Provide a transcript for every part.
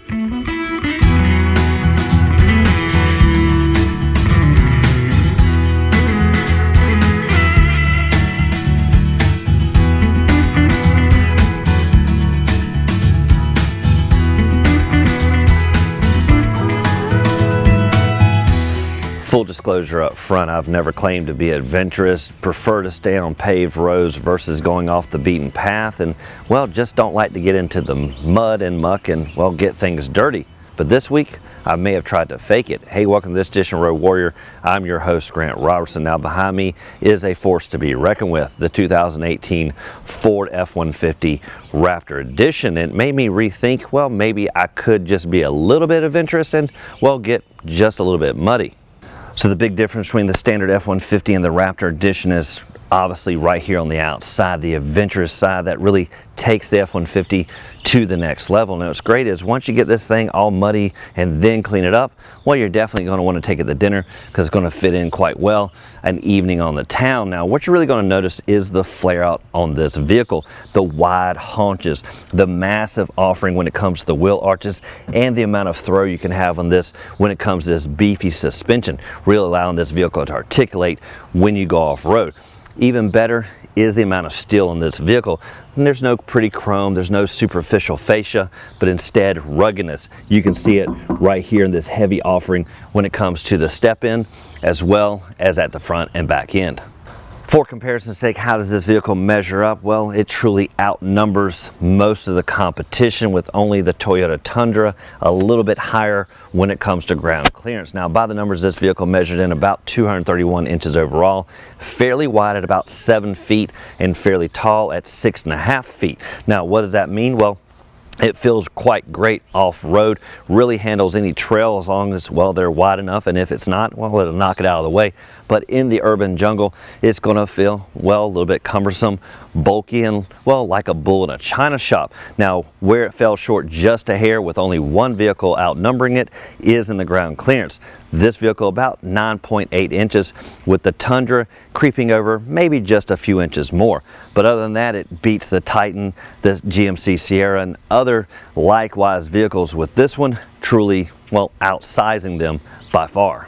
Full disclosure up front, I've never claimed to be adventurous, prefer to stay on paved roads versus going off the beaten path, and well, just don't like to get into the mud and muck and well, get things dirty. But this week, I may have tried to fake it. Hey, welcome to this edition of Road Warrior. I'm your host, Grant Roberson. Now behind me is a force to be reckoned with, the 2018 Ford F-150 Raptor Edition. It made me rethink, well, maybe I could just be a little bit adventurous and well, get just a little bit muddy. So the big difference between the standard F-150 and the Raptor Edition is obviously right here on the outside, the adventurous side that really takes the F-150 to the next level. Now what's great is once you get this thing all muddy and then clean it up, well, you're definitely going to want to take it to dinner because it's going to fit in quite well an evening on the town. Now what you're really going to notice is the flare out on this vehicle, the wide haunches, the massive offering when it comes to the wheel arches, and the amount of throw you can have on this when it comes to this beefy suspension, really allowing this vehicle to articulate when you go off-road. Even better is the amount of steel in this vehicle. And there's no pretty chrome, there's no superficial fascia, but instead ruggedness. You can see it right here in this heavy offering when it comes to the step end as well as at the front and back end. For comparison's sake, how does this vehicle measure up? Well, it truly outnumbers most of the competition, with only the Toyota Tundra a little bit higher when it comes to ground clearance. Now, by the numbers, this vehicle measured in about 231 inches overall, fairly wide at about 7 feet and fairly tall at 6.5 feet. Now, what does that mean? Well, it feels quite great off-road, really handles any trail as long as, well, they're wide enough, and if it's not, well, it'll knock it out of the way. But in the urban jungle, it's going to feel, well, a little bit cumbersome, bulky, and, well, like a bull in a china shop. Now, where it fell short just a hair with only one vehicle outnumbering it is in the ground clearance. This vehicle about 9.8 inches, with the Tundra creeping over maybe just a few inches more. But other than that, it beats the Titan, the GMC Sierra, and other likewise vehicles, with this one truly, well, outsizing them by far.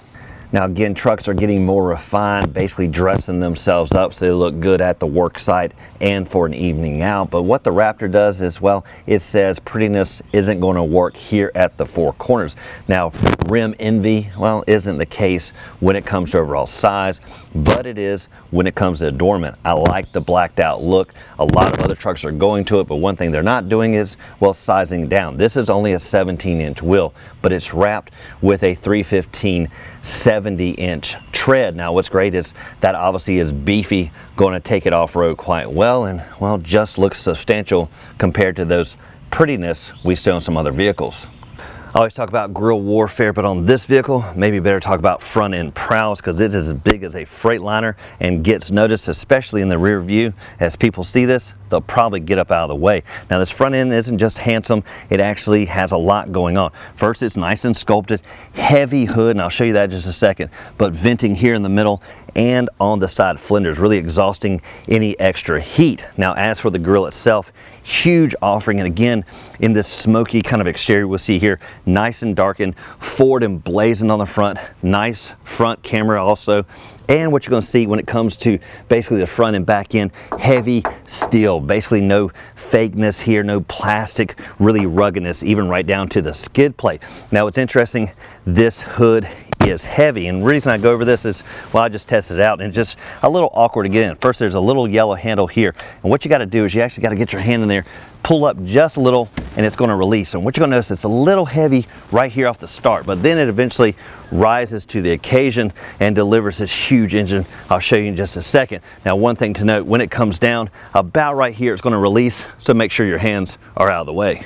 Now again, trucks are getting more refined, basically dressing themselves up so they look good at the work site and for an evening out. But what the Raptor does is, well, it says prettiness isn't going to work here at the four corners. Now, rim envy, well, isn't the case when it comes to overall size, but it is when it comes to adornment. I like the blacked out look. A lot of other trucks are going to it, but one thing they're not doing is, well, sizing down. This is only a 17-inch wheel, but it's wrapped with a 315 70-inch tread. Now what's great is that obviously is beefy, going to take it off-road quite well, and well, just looks substantial compared to those prettiness we see on some other vehicles. I always talk about guerrilla warfare, but on this vehicle, maybe better talk about front end prowess, because it is as big as a Freightliner and gets noticed, especially in the rear view. As people see this, they'll probably get up out of the way. Now this front end isn't just handsome, it actually has a lot going on. First, it's nice and sculpted, heavy hood, and I'll show you that in just a second, but venting here in the middle and on the side fenders, really exhausting any extra heat. Now as for the grille itself, huge offering, and again in this smoky kind of exterior we'll see here, nice and darkened, Ford emblazoned on the front, nice front camera also. And what you're going to see when it comes to basically the front and back end, heavy steel, basically no fakeness here, no plastic, really ruggedness, even right down to the skid plate. Now what's interesting, this hood is heavy, and the reason I go over this is, well, I just tested it out and it's just a little awkward to get in. First, there's a little yellow handle here, and what you got to do is you actually got to get your hand in there, pull up just a little, and it's going to release. And what you're going to notice, it's a little heavy right here off the start, but then it eventually rises to the occasion and delivers this huge engine. I'll show you in just a second. Now one thing to note, when it comes down about right here, it's going to release, so make sure your hands are out of the way.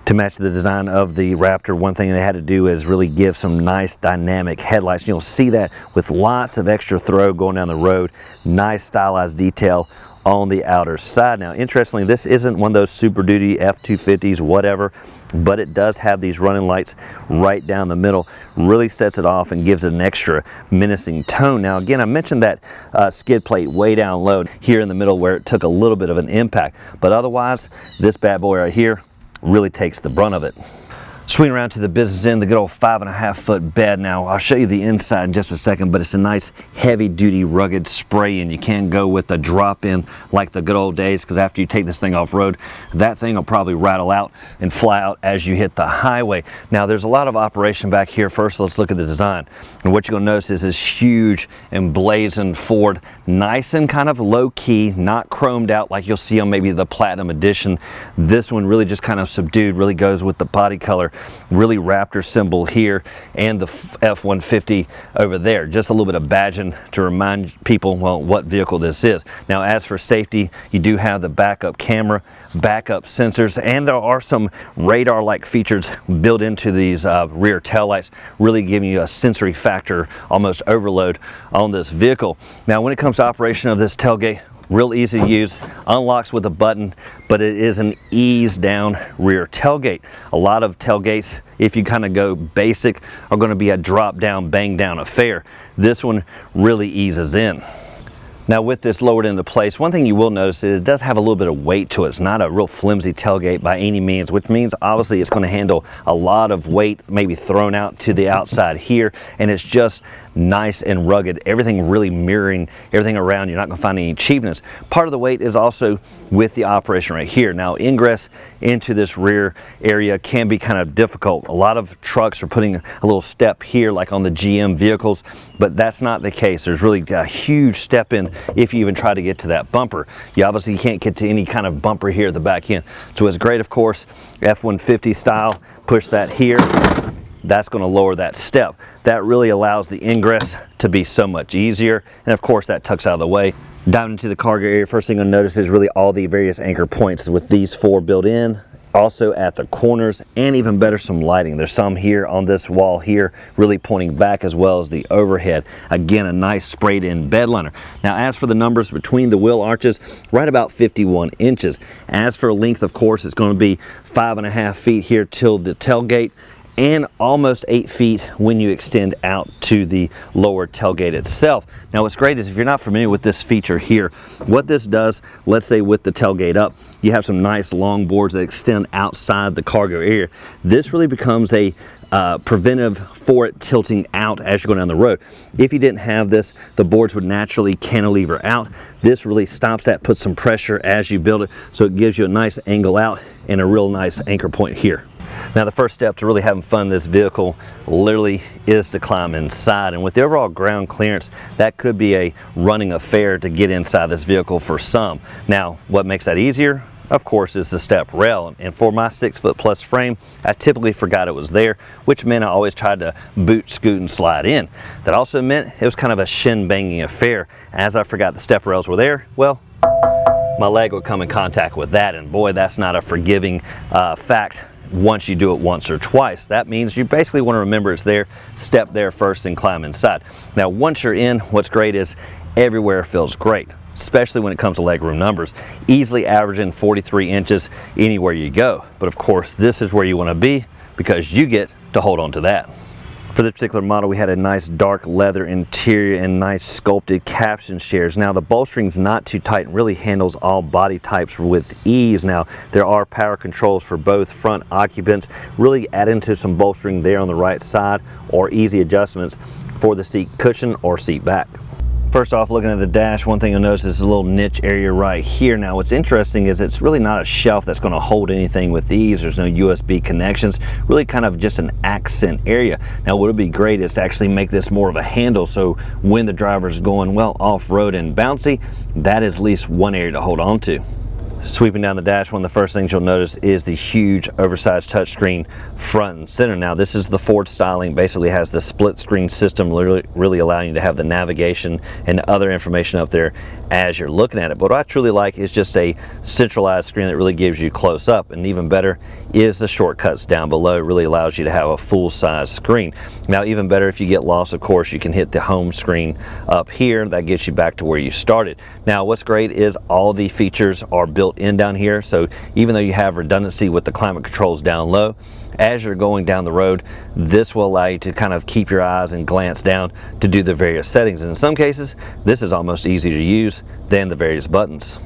To match the design of the Raptor, one thing they had to do is really give some nice dynamic headlights. You'll see that with lots of extra throw going down the road, nice stylized detail on the outer side. Now interestingly, this isn't one of those Super Duty F-250s, whatever, but it does have these running lights right down the middle. Really sets it off and gives it an extra menacing tone. Now again, I mentioned that skid plate way down low here in the middle where it took a little bit of an impact, but otherwise this bad boy right here really takes the brunt of it. Swing around to the business end, the good old 5.5 foot bed. Now I'll show you the inside in just a second, but it's a nice heavy duty rugged spray, and you can go with the drop in like the good old days, because after you take this thing off road, that thing will probably rattle out and fly out as you hit the highway. Now there's a lot of operation back here. First, let's look at the design. And what you're gonna notice is this huge emblazoned Ford, nice and kind of low key, not chromed out like you'll see on maybe the Platinum Edition. This one really just kind of subdued, really goes with the body color. Really Raptor symbol here and the F-150 over there. Just a little bit of badging to remind people, well, what vehicle this is. Now, as for safety, you do have the backup camera, backup sensors, and there are some radar-like features built into these rear taillights, really giving you a sensory factor, almost overload on this vehicle. Now, when it comes to operation of this tailgate, real easy to use, unlocks with a button, but it is an ease down rear tailgate. A lot of tailgates, if you kind of go basic, are going to be a drop down, bang down affair. This one really eases in. Now with this lowered into place, one thing you will notice is it does have a little bit of weight to it. It's not a real flimsy tailgate by any means, which means obviously it's going to handle a lot of weight, maybe thrown out to the outside here, and it's just nice and rugged. Everything really mirroring everything around. You're not going to find any cheapness. Part of the weight is also with the operation right here. Now ingress into this rear area can be kind of difficult. A lot of trucks are putting a little step here like on the GM vehicles, but that's not the case. There's really a huge step in if you even try to get to that bumper. You obviously can't get to any kind of bumper here at the back end. So it's great, of course, F-150 style, push that here. That's going to lower that step. That really allows the ingress to be so much easier, and of course that tucks out of the way. Down into the cargo area, first thing you'll notice is really all the various anchor points with these four built in, also at the corners, and even better, some lighting. There's some here on this wall here really pointing back, as well as the overhead. Again, a nice sprayed in bed liner. Now as for the numbers between the wheel arches, right about 51 inches. As for length, of course, it's going to be 5.5 feet here till the tailgate, and almost 8 feet when you extend out to the lower tailgate itself. Now what's great is, if you're not familiar with this feature here, what this does, let's say with the tailgate up, you have some nice long boards that extend outside the cargo area. This really becomes a preventive for it tilting out as you're going down the road. If you didn't have this, the boards would naturally cantilever out. This really stops that, puts some pressure as you build it, so it gives you a nice angle out and a real nice anchor point here. Now the first step to really having fun in this vehicle literally is to climb inside, and with the overall ground clearance, that could be a running affair to get inside this vehicle for some. Now what makes that easier, of course, is the step rail, and for my 6-foot+ frame, I typically forgot it was there, which meant I always tried to boot, scoot, and slide in. That also meant it was kind of a shin banging affair. As I forgot the step rails were there, well, my leg would come in contact with that, and boy, that's not a forgiving fact once you do it once or twice. That means you basically want to remember it's there, step there first, and climb inside. Now once you're in, what's great is everywhere feels great, especially when it comes to legroom numbers. Easily averaging 43 inches anywhere you go. But of course, this is where you want to be, because you get to hold on to that. For this particular model, we had a nice dark leather interior and nice sculpted caption chairs. Now the bolstering's not too tight and really handles all body types with ease. Now there are power controls for both front occupants, really add into some bolstering there on the right side, or easy adjustments for the seat cushion or seat back. First off, looking at the dash, one thing you'll notice is a little niche area right here. Now what's interesting is it's really not a shelf that's going to hold anything with these. There's no USB connections, really kind of just an accent area. Now what would be great is to actually make this more of a handle, so when the driver's going, well, off-road and bouncy, that is at least one area to hold on to. Sweeping down the dash, one of the first things you'll notice is the huge oversized touchscreen front and center. Now this is the Ford styling, basically has the split screen system, really allowing you to have the navigation and other information up there as you're looking at it. But what I truly like is just a centralized screen that really gives you close up, and even better is the shortcuts down below. It really allows you to have a full size screen. Now even better, if you get lost, of course, you can hit the home screen up here. That gets you back to where you started. Now what's great is all the features are built in down here, so even though you have redundancy with the climate controls down low, as you're going down the road, this will allow you to kind of keep your eyes and glance down to do the various settings. And in some cases, this is almost easier to use than the various buttons.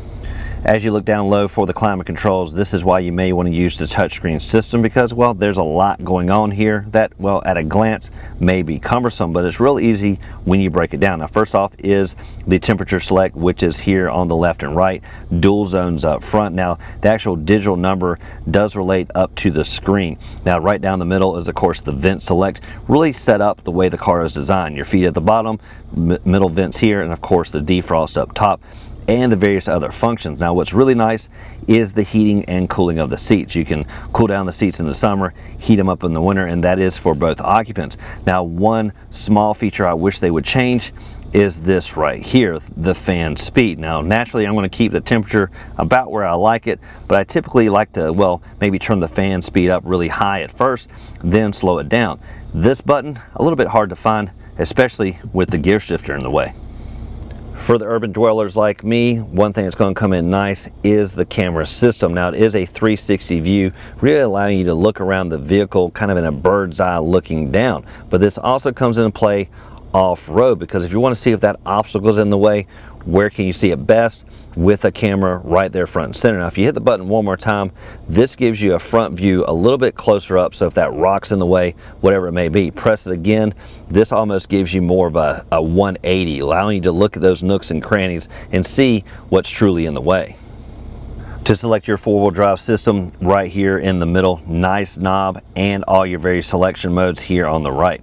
As you look down low for the climate controls, this is why you may want to use the touchscreen system, because, well, there's a lot going on here that, well, at a glance may be cumbersome, but it's real easy when you break it down. Now, first off is the temperature select, which is here on the left and right, dual zones up front. Now, the actual digital number does relate up to the screen. Now, right down the middle is, of course, the vent select, really set up the way the car is designed. Your feet at the bottom, middle vents here, and of course the defrost up top, and the various other functions. Now, what's really nice is the heating and cooling of the seats. You can cool down the seats in the summer, heat them up in the winter, and that is for both occupants. Now, one small feature I wish they would change is this right here, the fan speed. Now, naturally, I'm going to keep the temperature about where I like it, but I typically like to, well, maybe turn the fan speed up really high at first, then slow it down. This button, a little bit hard to find, especially with the gear shifter in the way. For the urban dwellers like me, one thing that's going to come in nice is the camera system. Now, it is a 360 view, really allowing you to look around the vehicle kind of in a bird's eye looking down. But this also comes into play off-road, because if you want to see if that obstacle is in the way, where can you see it best? With a camera right there front and center. Now, if you hit the button one more time, this gives you a front view a little bit closer up, so if that rock's in the way, whatever it may be, press it again. This almost gives you more of a 180, allowing you to look at those nooks and crannies and see what's truly in the way. To select your four-wheel drive system, right here in the middle, nice knob, and all your various selection modes here on the right.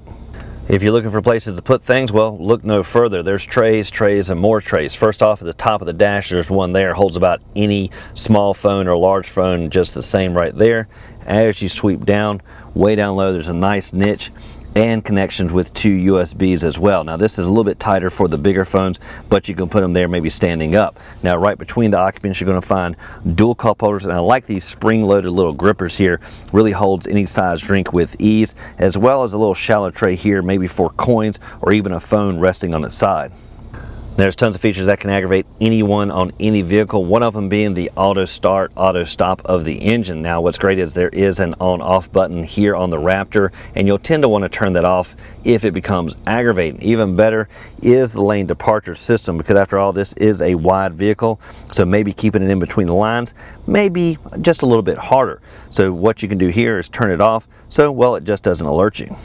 If you're looking for places to put things, well, look no further. There's trays, and more trays. First off, at the top of the dash, there's one there. Holds about any small phone or large phone, just the same right there. As you sweep down, way down low, there's a nice niche and connections with 2 USBs as well. Now, this is a little bit tighter for the bigger phones, but you can put them there maybe standing up. Now, right between the occupants, you're going to find dual cup holders, and I like these spring-loaded little grippers here. Really holds any size drink with ease, as well as a little shallow tray here, maybe for coins or even a phone resting on its side. There's tons of features that can aggravate anyone on any vehicle, one of them being the auto start, auto stop of the engine. Now, what's great is there is an on-off button here on the Raptor, and you'll tend to want to turn that off if it becomes aggravating. Even better is the lane departure system, because after all, this is a wide vehicle, so maybe keeping it in between the lines may be just a little bit harder. So what you can do here is turn it off, so, well, it just doesn't alert you.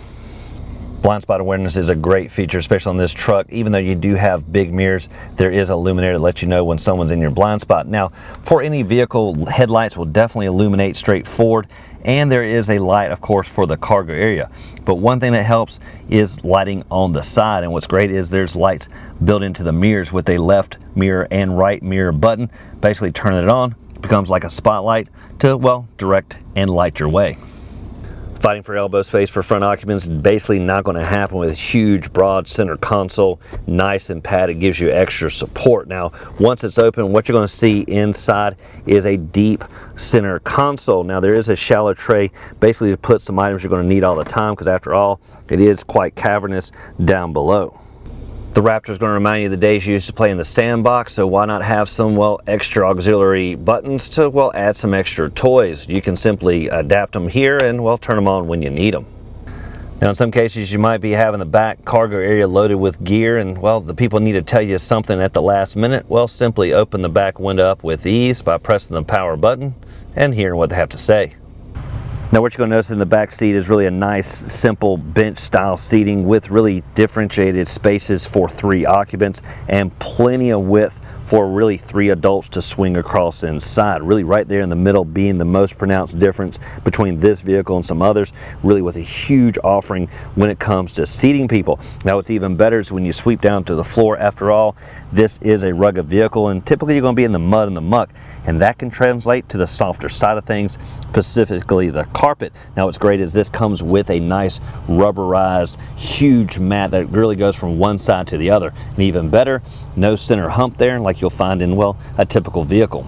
Blind spot awareness is a great feature, especially on this truck. Even though you do have big mirrors, there is an illuminator that lets you know when someone's in your blind spot. Now, for any vehicle, headlights will definitely illuminate straight forward, and there is a light, of course, for the cargo area. But one thing that helps is lighting on the side, and what's great is there's lights built into the mirrors with a left mirror and right mirror button. Basically, turning it on, it becomes like a spotlight to, well, direct and light your way. Fighting for elbow space for front occupants is basically not going to happen with a huge broad center console, nice and padded, gives you extra support. Now, once it's open, what you're going to see inside is a deep center console. Now, there is a shallow tray basically to put some items you're going to need all the time, because after all, it is quite cavernous down below. The Raptor is going to remind you of the days you used to play in the sandbox, so why not have some, well, extra auxiliary buttons to, well, add some extra toys. You can simply adapt them here and, well, turn them on when you need them. Now, in some cases, you might be having the back cargo area loaded with gear, and, well, the people need to tell you something at the last minute. Well, simply open the back window up with ease by pressing the power button and hearing what they have to say. Now, what you're going to notice in the back seat is really a nice, simple bench style seating with really differentiated spaces for 3 occupants and plenty of width for really 3 adults to swing across inside. Really right there in the middle being the most pronounced difference between this vehicle and some others, really with a huge offering when it comes to seating people. Now, what's even better is when you sweep down to the floor. After all, this is a rugged vehicle, and typically you're going to be in the mud and the muck, and that can translate to the softer side of things, specifically the carpet. Now, what's great is this comes with a nice rubberized huge mat that really goes from one side to the other, and even better, no center hump there like you'll find in, well, a typical vehicle.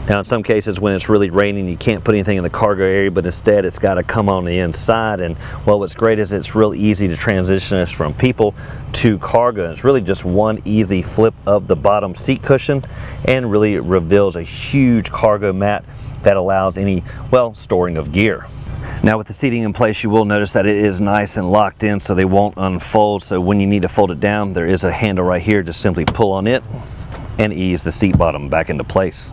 Now, in some cases when it's really raining, you can't put anything in the cargo area, but instead it's got to come on the inside. And, well, what's great is it's real easy to transition us from people to cargo. It's really just one easy flip of the bottom seat cushion, and really it reveals a huge cargo mat that allows any, well, storing of gear. Now, with the seating in place, you will notice that it is nice and locked in, so they won't unfold. So when you need to fold it down, there is a handle right here. Just simply pull on it and ease the seat bottom back into place.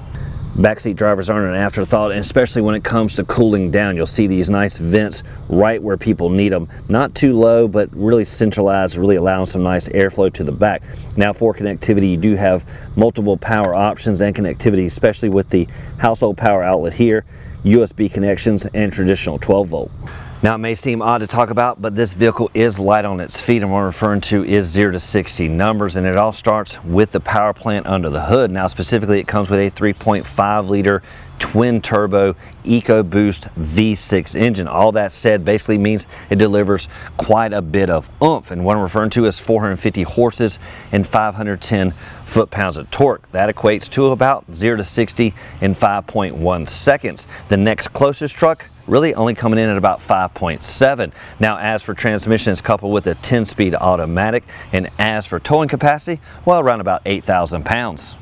Backseat drivers aren't an afterthought, and especially when it comes to cooling down. You'll see these nice vents right where people need them. Not too low, but really centralized, really allowing some nice airflow to the back. Now for connectivity, you do have multiple power options and connectivity, especially with the household power outlet here, USB connections, and traditional 12 volt. Now it may seem odd to talk about, but this vehicle is light on its feet, and what I'm referring to is 0 to 60 numbers, and it all starts with the power plant under the hood. Now specifically, it comes with a 3.5 liter twin turbo EcoBoost V6 engine. All that said basically means it delivers quite a bit of oomph, and what I'm referring to is 450 horses and 510 foot-pounds of torque. That equates to about 0 to 60 in 5.1 seconds. The next closest truck really only coming in at about 5.7. Now as for transmission, it's coupled with a 10-speed automatic, and as for towing capacity, well, around about 8,000 pounds.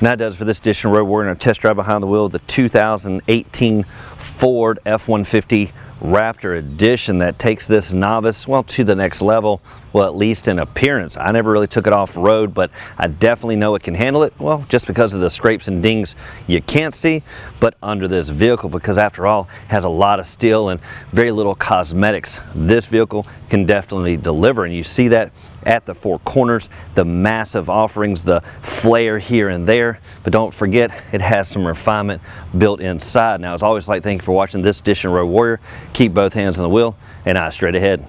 Now that does for this edition of Road Warrior. We're going to test drive behind the wheel of the 2018 Ford F-150 Raptor edition that takes this novice, well, to the next level, well, at least in appearance. I never really took it off road, but I definitely know it can handle it, well, just because of the scrapes and dings you can't see, but under this vehicle, because after all, it has a lot of steel and very little cosmetics. This vehicle can definitely deliver, and you see that at the four corners, the massive offerings, the flare here and there, but don't forget it has some refinement built inside. Now, as always, I'd like to thank you for watching this edition of Road Warrior. Keep both hands on the wheel and eyes straight ahead.